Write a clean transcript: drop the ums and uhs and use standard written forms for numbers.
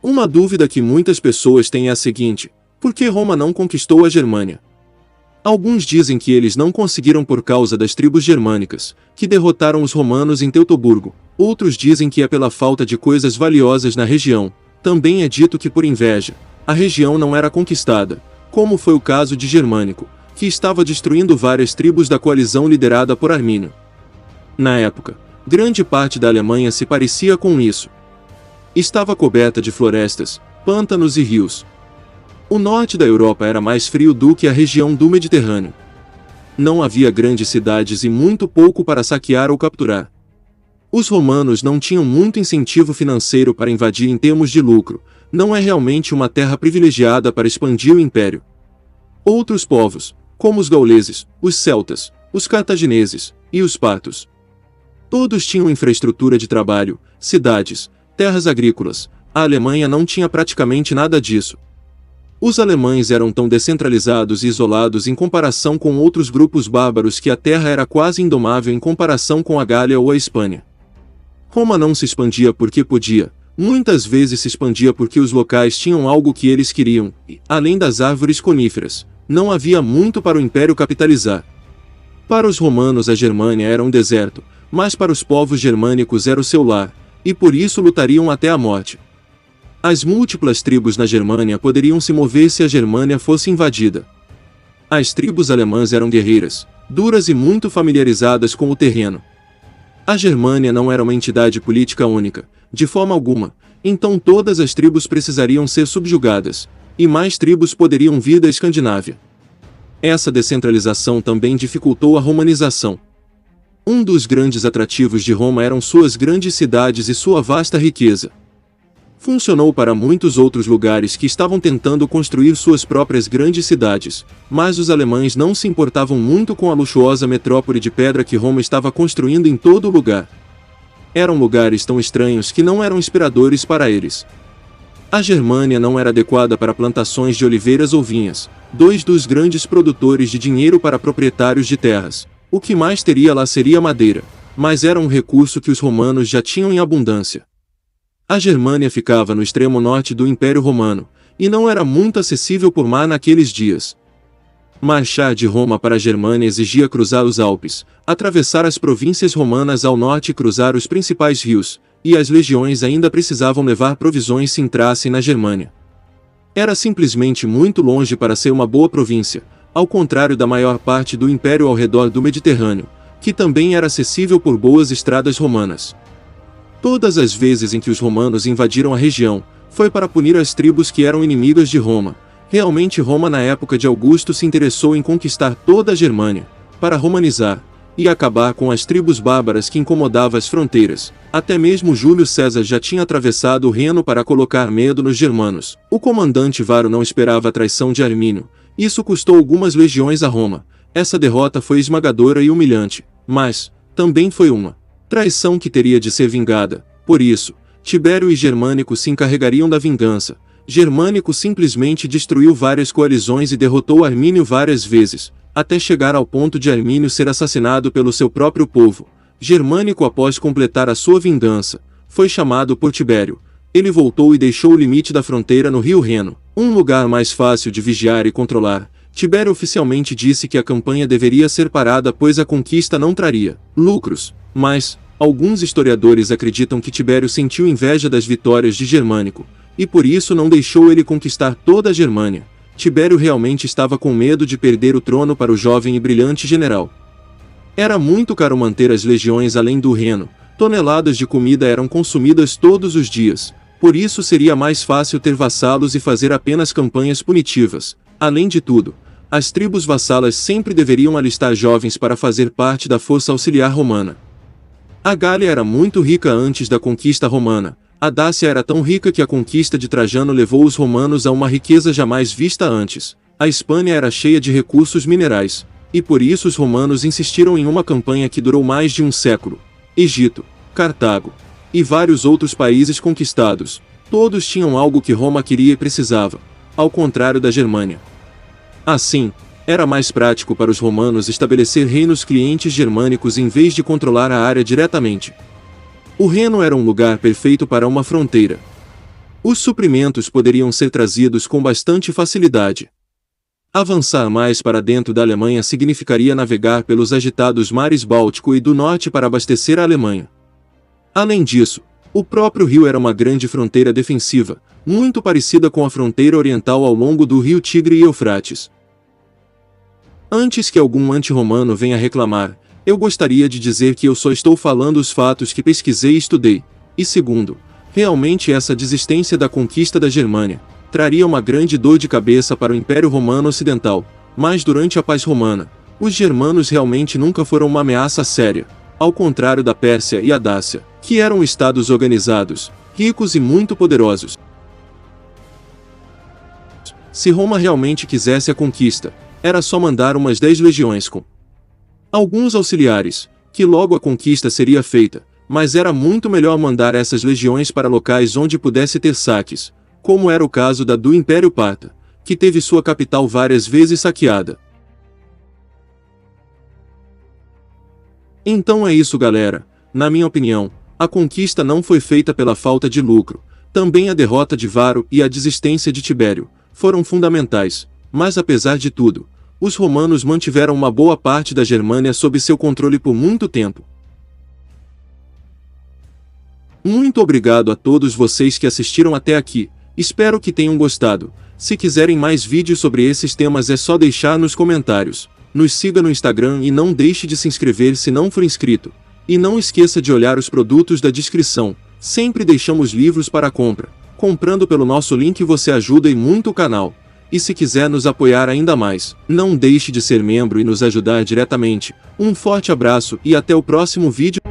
Uma dúvida que muitas pessoas têm é a seguinte: por que Roma não conquistou a Germânia? Alguns dizem que eles não conseguiram por causa das tribos germânicas, que derrotaram os romanos em Teutoburgo. Outros dizem que é pela falta de coisas valiosas na região. Também é dito que por inveja, a região não era conquistada, como foi o caso de Germânico, que estava destruindo várias tribos da coalizão liderada por Armínio. Na época, grande parte da Alemanha se parecia com isso. Estava coberta de florestas, pântanos e rios. O norte da Europa era mais frio do que a região do Mediterrâneo. Não havia grandes cidades e muito pouco para saquear ou capturar. Os romanos não tinham muito incentivo financeiro para invadir em termos de lucro. Não é realmente uma terra privilegiada para expandir o império. Outros povos, como os gauleses, os celtas, os cartagineses e os partos, todos tinham infraestrutura de trabalho, cidades, terras agrícolas. A Alemanha não tinha praticamente nada disso. Os alemães eram tão descentralizados e isolados em comparação com outros grupos bárbaros que a terra era quase indomável em comparação com a Gália ou a Espanha. Roma não se expandia porque podia, muitas vezes se expandia porque os locais tinham algo que eles queriam, e, além das árvores coníferas, não havia muito para o império capitalizar. Para os romanos a Germânia era um deserto, mas para os povos germânicos era o seu lar, e por isso lutariam até a morte. As múltiplas tribos na Germânia poderiam se mover se a Germânia fosse invadida. As tribos alemãs eram guerreiras, duras e muito familiarizadas com o terreno. A Germânia não era uma entidade política única, de forma alguma, então todas as tribos precisariam ser subjugadas, e mais tribos poderiam vir da Escandinávia. Essa descentralização também dificultou a romanização. Um dos grandes atrativos de Roma eram suas grandes cidades e sua vasta riqueza. Funcionou para muitos outros lugares que estavam tentando construir suas próprias grandes cidades, mas os alemães não se importavam muito com a luxuosa metrópole de pedra que Roma estava construindo em todo lugar. Eram lugares tão estranhos que não eram inspiradores para eles. A Germânia não era adequada para plantações de oliveiras ou vinhas, dois dos grandes produtores de dinheiro para proprietários de terras. O que mais teria lá seria madeira, mas era um recurso que os romanos já tinham em abundância. A Germânia ficava no extremo norte do Império Romano, e não era muito acessível por mar naqueles dias. Marchar de Roma para a Germânia exigia cruzar os Alpes, atravessar as províncias romanas ao norte e cruzar os principais rios, e as legiões ainda precisavam levar provisões se entrassem na Germânia. Era simplesmente muito longe para ser uma boa província, ao contrário da maior parte do Império ao redor do Mediterrâneo, que também era acessível por boas estradas romanas. Todas as vezes em que os romanos invadiram a região, foi para punir as tribos que eram inimigas de Roma. Realmente Roma na época de Augusto se interessou em conquistar toda a Germânia, para romanizar, e acabar com as tribos bárbaras que incomodavam as fronteiras. Até mesmo Júlio César já tinha atravessado o Reno para colocar medo nos germanos. O comandante Varo não esperava a traição de Armínio. Isso custou algumas legiões a Roma. Essa derrota foi esmagadora e humilhante, mas também foi uma traição que teria de ser vingada. Por isso, Tibério e Germânico se encarregariam da vingança. Germânico simplesmente destruiu várias coalizões e derrotou Armínio várias vezes, até chegar ao ponto de Armínio ser assassinado pelo seu próprio povo. Germânico, após completar a sua vingança, foi chamado por Tibério. Ele voltou e deixou o limite da fronteira no rio Reno, um lugar mais fácil de vigiar e controlar. Tibério oficialmente disse que a campanha deveria ser parada pois a conquista não traria lucros, mas alguns historiadores acreditam que Tibério sentiu inveja das vitórias de Germânico, e por isso não deixou ele conquistar toda a Germânia. Tibério realmente estava com medo de perder o trono para o jovem e brilhante general. Era muito caro manter as legiões além do Reno, toneladas de comida eram consumidas todos os dias, por isso seria mais fácil ter vassalos e fazer apenas campanhas punitivas. Além de tudo, as tribos vassalas sempre deveriam alistar jovens para fazer parte da força auxiliar romana. A Gália era muito rica antes da conquista romana. A Dácia era tão rica que a conquista de Trajano levou os romanos a uma riqueza jamais vista antes. A Espanha era cheia de recursos minerais, e por isso os romanos insistiram em uma campanha que durou mais de um século. Egito, Cartago e vários outros países conquistados, todos tinham algo que Roma queria e precisava, ao contrário da Germânia. Assim, era mais prático para os romanos estabelecer reinos clientes germânicos em vez de controlar a área diretamente. O Reno era um lugar perfeito para uma fronteira. Os suprimentos poderiam ser trazidos com bastante facilidade. Avançar mais para dentro da Alemanha significaria navegar pelos agitados mares Báltico e do Norte para abastecer a Alemanha. Além disso, o próprio rio era uma grande fronteira defensiva, muito parecida com a fronteira oriental ao longo do rio Tigre e Eufrates. Antes que algum anti-romano venha reclamar, eu gostaria de dizer que eu só estou falando os fatos que pesquisei e estudei, e segundo, realmente essa desistência da conquista da Germânia traria uma grande dor de cabeça para o Império Romano Ocidental, mas durante a Paz Romana, os germanos realmente nunca foram uma ameaça séria, ao contrário da Pérsia e a Dácia, que eram estados organizados, ricos e muito poderosos. Se Roma realmente quisesse a conquista, era só mandar umas 10 legiões com alguns auxiliares, que logo a conquista seria feita, mas era muito melhor mandar essas legiões para locais onde pudesse ter saques, como era o caso do Império Parta, que teve sua capital várias vezes saqueada. Então é isso, galera. Na minha opinião, a conquista não foi feita pela falta de lucro. Também a derrota de Varo e a desistência de Tibério foram fundamentais, mas apesar de tudo, os romanos mantiveram uma boa parte da Germânia sob seu controle por muito tempo. Muito obrigado a todos vocês que assistiram até aqui. Espero que tenham gostado. Se quiserem mais vídeos sobre esses temas é só deixar nos comentários. Nos siga no Instagram e não deixe de se inscrever se não for inscrito. E não esqueça de olhar os produtos da descrição. Sempre deixamos livros para compra. Comprando pelo nosso link você ajuda e muito o canal. E se quiser nos apoiar ainda mais, não deixe de ser membro e nos ajudar diretamente. Um forte abraço e até o próximo vídeo.